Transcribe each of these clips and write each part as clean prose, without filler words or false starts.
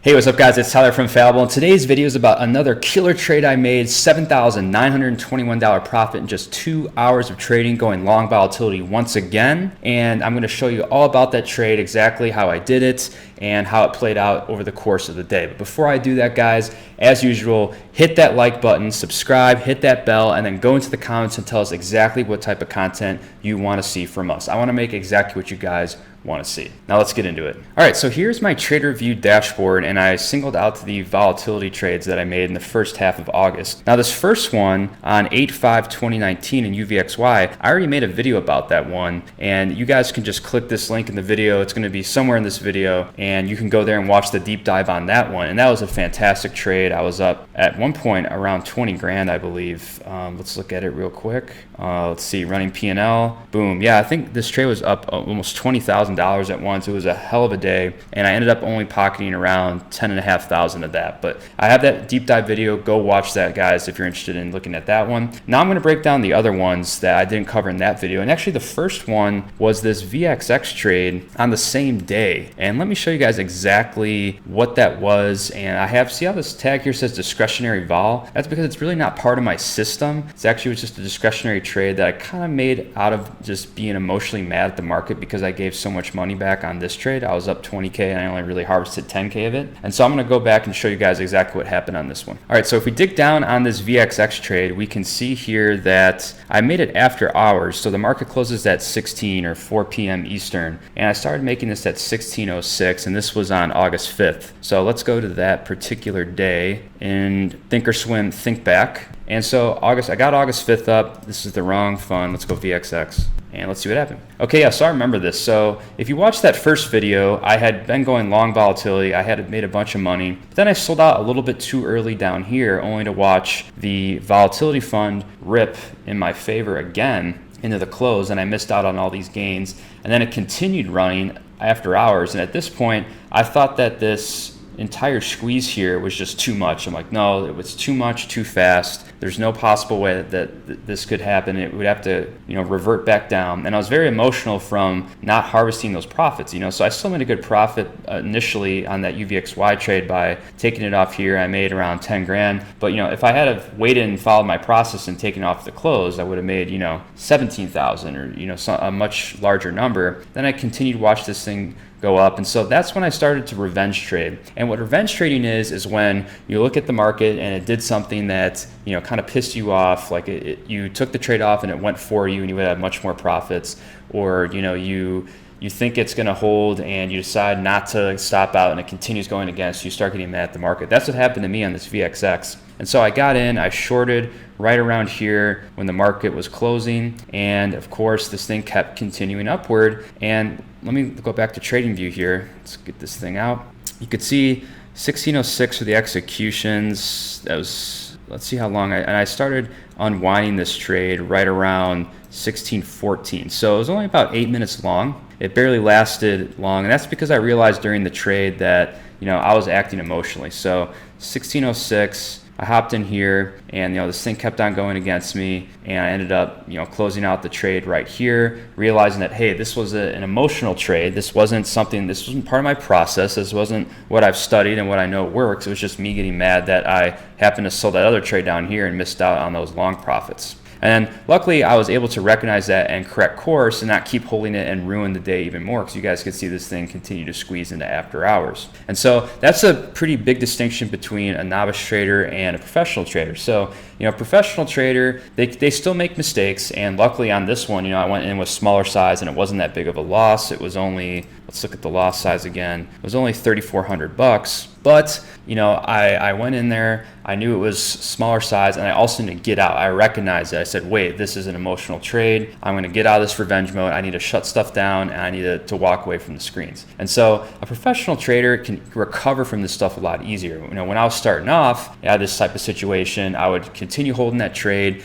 Hey, what's up guys? It's Tyler from Fallible, and today's video is about another killer trade I made. $7,921 profit in just 2 hours of trading, going long volatility once again. And I'm going to show you all about that trade, exactly how I did it and how it played out over the course of the day. But before I do that, guys, as usual, hit that like button, subscribe, hit that bell, and then go into the comments and tell us exactly what type of content you want to see from us. I want to make exactly what you guys want to see. Now let's get into it. All right, so here's my trader view dashboard, and I singled out the volatility trades that I made in the first half of August. Now this first one on 8/5/2019 in UVXY, I already made a video about that one, and you guys can just click this link in the video. It's going to be somewhere in this video, and you can go there and watch the deep dive on that one. And that was a fantastic trade. I was up at one point around 20 grand, I believe. Let's look at it real quick. Let's see, running P&L, boom. Yeah, I think this trade was up almost $20,000 at once. It was a hell of a day, and I ended up only pocketing around 10,500 of that. But I have that deep dive video. Go watch that, guys, if you're interested in looking at that one. Now I'm going to break down the other ones that I didn't cover in that video. And actually the first one was this VXX trade on the same day. And let me show you guys exactly what that was. And I have, see how this tag here says discretionary vol? That's because it's really not part of my system. It's actually just a discretionary trade that I kind of made out of just being emotionally mad at the market because I gave so much money back on this trade. I was up 20K and I only really harvested 10K of it. And so I'm going to go back and show you guys exactly what happened on this one. All right, so if we dig down on this VXX trade, we can see here that I made it after hours. So the market closes at 16 or 4 p.m. Eastern. And I started making this at 16:06, and this was on August 5th. So let's go to that particular day and Thinkorswim think back. And so I got August 5th up. This is the wrong fund. Let's go VXX. And let's see what happened. Okay, yeah, so I remember this. So if you watched that first video, I had been going long volatility. I had made a bunch of money. But then I sold out a little bit too early down here, only to watch the volatility fund rip in my favor again into the close, and I missed out on all these gains. And then it continued running after hours. And at this point, I thought that this entire squeeze here was just too much. I'm like, no, it was too much, too fast. There's no possible way that this could happen. It would have to, revert back down. And I was very emotional from not harvesting those profits, So I still made a good profit initially on that UVXY trade by taking it off here. I made around 10 grand. But, if I had have waited and followed my process and taken off the close, I would have made, 17,000 or, a much larger number. Then I continued to watch this thing go up. And so that's when I started to revenge trade. And what revenge trading is when you look at the market and it did something that, kind of pissed you off, like you took the trade off and it went for you and you would have much more profits, or, you think it's going to hold and you decide not to stop out and it continues going against you, start getting mad at the market. That's what happened to me on this VXX. And so I got in, I shorted right around here when the market was closing. And of course, this thing kept continuing upward. And let me go back to trading view here. Let's get this thing out. You could see 1606 for the executions. That was, let's see how long I started unwinding this trade right around 1614. So it was only about 8 minutes long. It barely lasted long, and that's because I realized during the trade that I was acting emotionally. So 1606, I hopped in here, and this thing kept on going against me, and I ended up closing out the trade right here, realizing that, hey, this was an emotional trade. This wasn't part of my process. This wasn't what I've studied and what I know works. It was just me getting mad that I happened to sell that other trade down here and missed out on those long profits. And luckily, I was able to recognize that and correct course and not keep holding it and ruin the day even more, because you guys could see this thing continue to squeeze into after hours. And so that's a pretty big distinction between a novice trader and a professional trader. So, professional trader, they still make mistakes. And luckily on this one, I went in with smaller size and it wasn't that big of a loss. It was only, let's look at the loss size again. It was only $3,400. But, I went in there, I knew it was smaller size, and I also need to get out. I recognized it. I said, wait, this is an emotional trade. I'm going to get out of this revenge mode. I need to shut stuff down, and I need to walk away from the screens. And so a professional trader can recover from this stuff a lot easier. When I was starting off, I had this type of situation, I would continue holding that trade,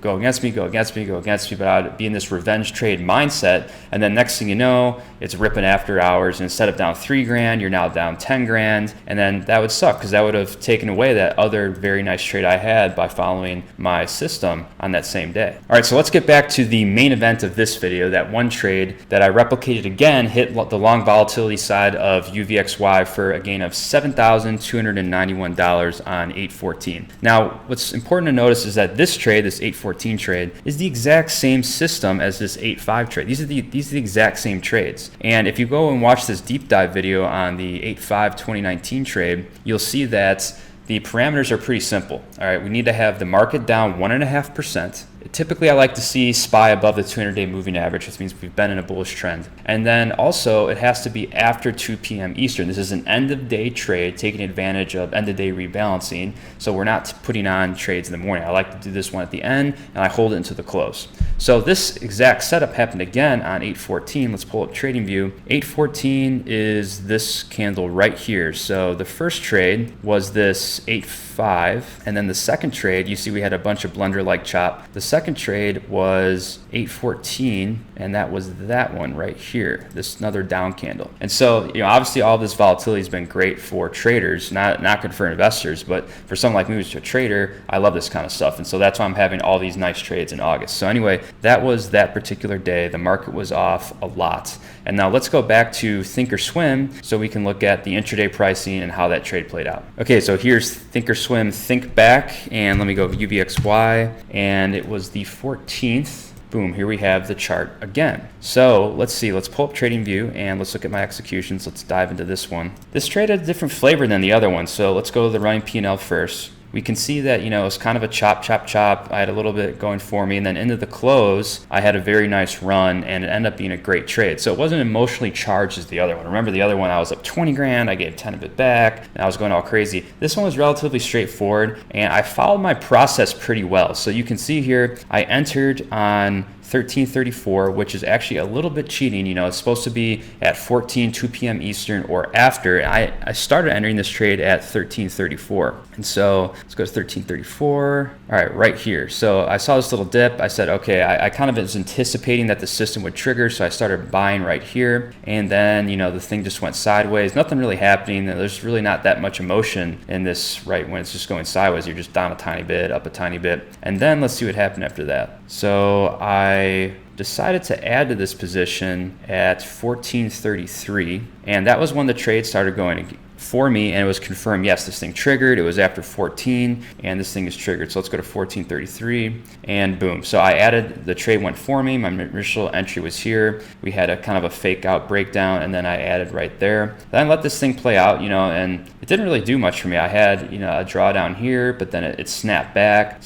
go against me, but I would be in this revenge trade mindset, and then next thing you know, it's it's ripping after hours, and instead of down 3 grand, you're now down 10 grand. And then that would suck because that would have taken away that other very nice trade I had by following my system on that same day. All right, so let's get back to the main event of this video, that one trade that I replicated again, hit the long volatility side of UVXY for a gain of $7,291 on 8/14. Now, what's important to notice is that this trade, this 8/14 trade, is the exact same system as this 8/5 trade. These are the exact same trades. And if you go and watch this deep dive video on the 8/5 2019 trade, you'll see that the parameters are pretty simple. All right, we need to have the market down 1.5%. Typically, I like to see SPY above the 200-day moving average, which means we've been in a bullish trend. And then also, it has to be after 2 p.m. Eastern. This is an end-of-day trade, taking advantage of end-of-day rebalancing. So we're not putting on trades in the morning. I like to do this one at the end, and I hold it until the close. So this exact setup happened again on 8/14. Let's pull up TradingView. 8/14 is this candle right here. So the first trade was this 8/5, and then the second trade, you see we had a bunch of blunder-like chop. The second trade was 8/14, and that was that one right here, this another down candle. And so, obviously all this volatility has been great for traders, not good for investors, but for someone like me who's a trader, I love this kind of stuff. And so that's why I'm having all these nice trades in August. So anyway, that was that particular day. The market was off a lot. And now let's go back to Thinkorswim so we can look at the intraday pricing and how that trade played out. Okay, so here's Thinkorswim Think Back, and let me go UVXY, and it was the 14th. Boom, here we have the chart again. So let's see, let's pull up TradingView and let's look at my executions. Let's dive into this one. This trade had a different flavor than the other one, so let's go to the running P&L first. We can see that, it was kind of a chop. I had a little bit going for me, and then into the close, I had a very nice run, and it ended up being a great trade. So it wasn't emotionally charged as the other one. Remember the other one, I was up 20 grand, I gave 10 of it back, and I was going all crazy. This one was relatively straightforward, and I followed my process pretty well. So you can see here, I entered on 13:34, which is actually a little bit cheating. It's supposed to be at 2 p.m. Eastern or after. I started entering this trade at 13:34. And so let's go to 13:34. All right, right here. So I saw this little dip. I said, okay, I kind of was anticipating that the system would trigger. So I started buying right here. And then, the thing just went sideways. Nothing really happening. There's really not that much emotion in this, right? When it's just going sideways, you're just down a tiny bit, up a tiny bit. And then let's see what happened after that. So I decided to add to this position at 14:33, and that was when the trade started going for me, and it was confirmed, yes, this thing triggered. It was after 14, and this thing is triggered. So let's go to 14:33, and boom. So I added, the trade went for me. My initial entry was here. We had a kind of a fake out breakdown, and then I added right there. Then I let this thing play out, and it didn't really do much for me. I had, a drawdown here, but then it snapped back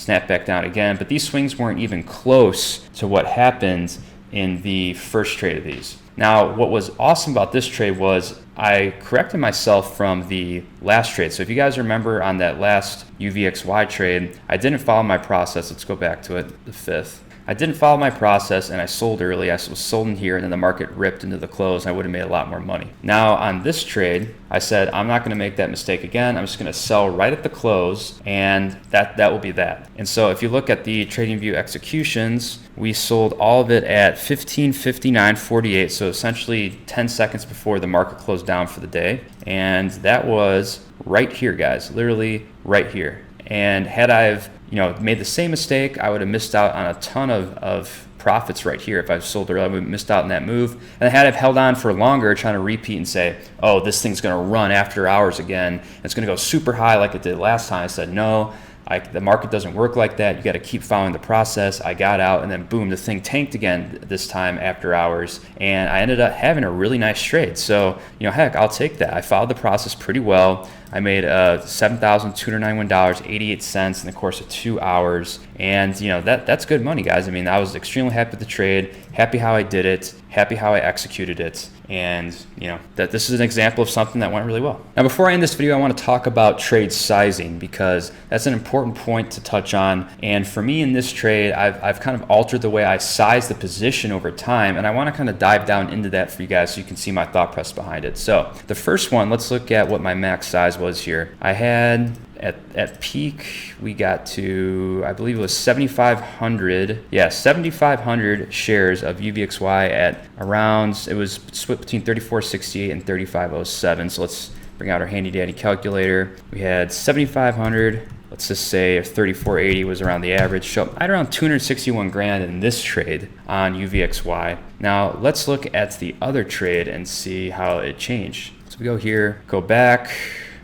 down again. But these swings weren't even close to what happened in the first trade of these. Now, what was awesome about this trade was I corrected myself from the last trade. So if you guys remember on that last UVXY trade, I didn't follow my process. Let's go back to it, the 5th. I didn't follow my process, and I sold early. I was sold in here, and then the market ripped into the close, and I would have made a lot more money. Now on this trade, I said, I'm not going to make that mistake again. I'm just going to sell right at the close, and that will be that. And so if you look at the TradingView executions, we sold all of it at 15:59.48, so essentially 10 seconds before the market closed down for the day. And that was right here, guys, literally right here. And had I've made the same mistake, I would have missed out on a ton of profits right here. If I've sold early, I would have missed out on that move. And had I held on for longer, trying to repeat and say, oh, this thing's going to run after hours again, it's going to go super high like it did last time, I said, no, the market doesn't work like that. You got to keep following the process. I got out, and then boom, the thing tanked again this time after hours, and I ended up having a really nice trade. So, heck, I'll take that. I followed the process pretty well. I made $7,291.88 in the course of 2 hours, and that's good money, guys. I mean, I was extremely happy with the trade, happy how I did it, happy how I executed it, and that this is an example of something that went really well. Now, before I end this video, I want to talk about trade sizing, because that's an important point to touch on. And for me in this trade, I've kind of altered the way I size the position over time, and I want to kind of dive down into that for you guys so you can see my thought process behind it. So the first one, let's look at what my max size was here. I had at peak, we got to, I believe it was 7,500. Yeah, 7,500 shares of UVXY at around, it was split between 34.68 and 35.07. So let's bring out our handy dandy calculator. We had 7,500. Let's just say if 34.80 was around the average, so right around 261 grand in this trade on UVXY. Now let's look at the other trade and see how it changed. So we go here, go back.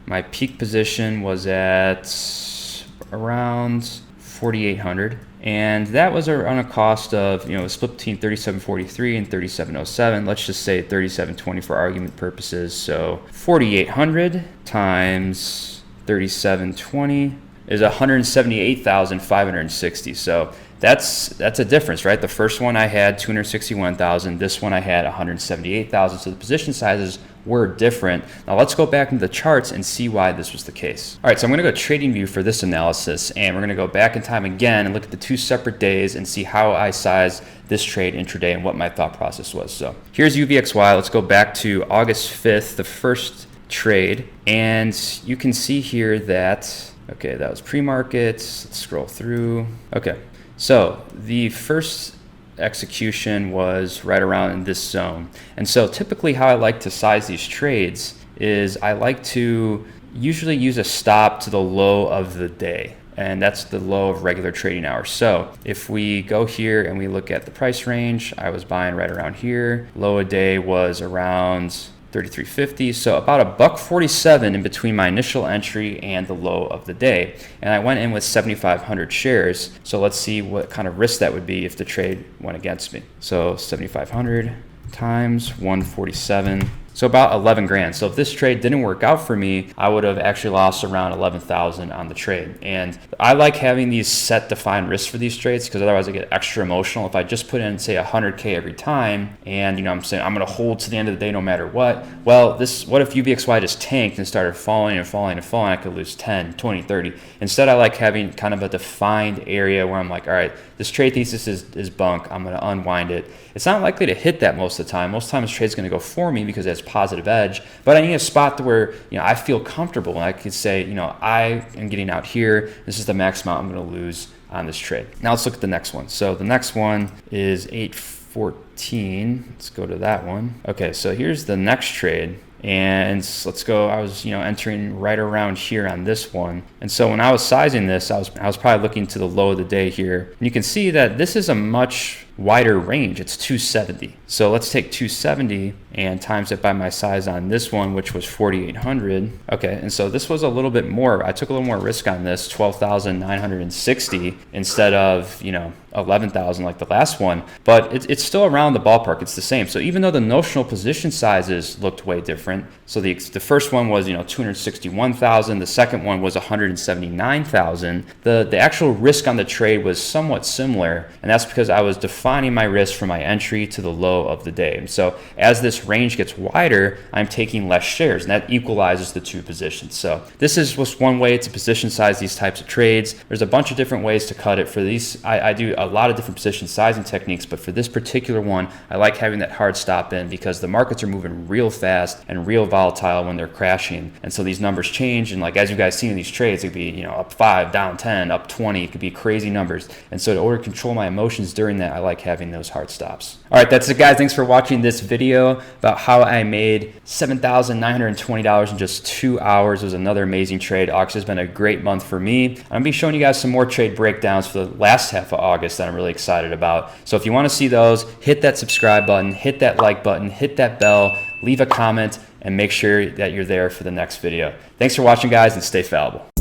My peak position was at around 4,800. And that was on a cost of, you know, split between 37.43 and 37.07. Let's just say 37.20 for argument purposes. So 4,800 times 37.20 is 178,560. So that's a difference, right? The first one I had 261,000. This one I had 178,000. So the position sizes were different. Now let's go back into the charts and see why this was the case. All right, so I'm gonna go trading view for this analysis, and we're gonna go back in time again and look at the 2 separate days and see how I sized this trade intraday and what my thought process was. So here's UVXY. Let's go back to August 5th, the first trade, and you can see here that, okay, that was pre-market. Let's scroll through. Okay, so the first execution was right around in this zone. And so typically how I like to size these trades is I like to usually use a stop to the low of the day. And that's the low of regular trading hours. So if we go here and we look at the price range, I was buying right around here. Low a day was around 33.50, so about $1.47 in between my initial entry and the low of the day. And I went in with 7,500 shares. So let's see what kind of risk that would be if the trade went against me. So 7,500 times 147. So about 11 grand. So if this trade didn't work out for me, I would have actually lost around 11,000 on the trade. And I like having these set defined risks for these trades because otherwise I get extra emotional. If I just put in, say, 100K every time and, you know, I'm saying I'm going to hold to the end of the day no matter what. Well, what if UVXY just tanked and started falling and falling and falling? I could lose 10, 20, 30. Instead, I like having kind of a defined area where I'm like, all right, this trade thesis is bunk. I'm going to unwind it. It's not likely to hit that most of the time. Most times the trade's going to go for me because it has positive edge, but I need a spot to where, you know, I feel comfortable and I could say, you know, I am getting out here. This is the max amount I'm going to lose on this trade. Now let's look at the next one. So the next one is 814. Let's go to that one. Okay, so here's the next trade. And let's go, I was, you know, entering right around here on this one. And so when I was sizing this, I was probably looking to the low of the day here. And you can see that this is a much wider range. It's 270. So let's take 270 and times it by my size on this one, which was 4,800. Okay, and so this was a little bit more. I took a little more risk on this, 12,960 instead of, you know, 11,000 like the last one. But it's still around the ballpark. It's the same. So even though the notional position sizes looked way different, so the first one was, you know, 261,000. The second one was 179,000. The actual risk on the trade was somewhat similar, and that's because I was defining my risk from my entry to the low of the day. And so as this range gets wider, I'm taking less shares, and that equalizes the two positions. So this is just one way to position size these types of trades. There's a bunch of different ways to cut it. For these, I do a lot of different position sizing techniques, but for this particular one, I like having that hard stop in because the markets are moving real fast and real volatile when they're crashing. And so these numbers change, and like as you guys see in these trades, it could be, you know, up 5, down 10, up 20. It could be crazy numbers. And so in order to control my emotions during that, I like having those hard stops. All right, that's it, guys. Thanks for watching this video about how I made $7,920 in just 2 hours. It was another amazing trade. August has been a great month for me. I'm gonna be showing you guys some more trade breakdowns for the last half of August that I'm really excited about. So if you want to see those, hit that subscribe button, hit that like button, hit that bell, leave a comment, and make sure that you're there for the next video. Thanks for watching, guys, and stay fallible.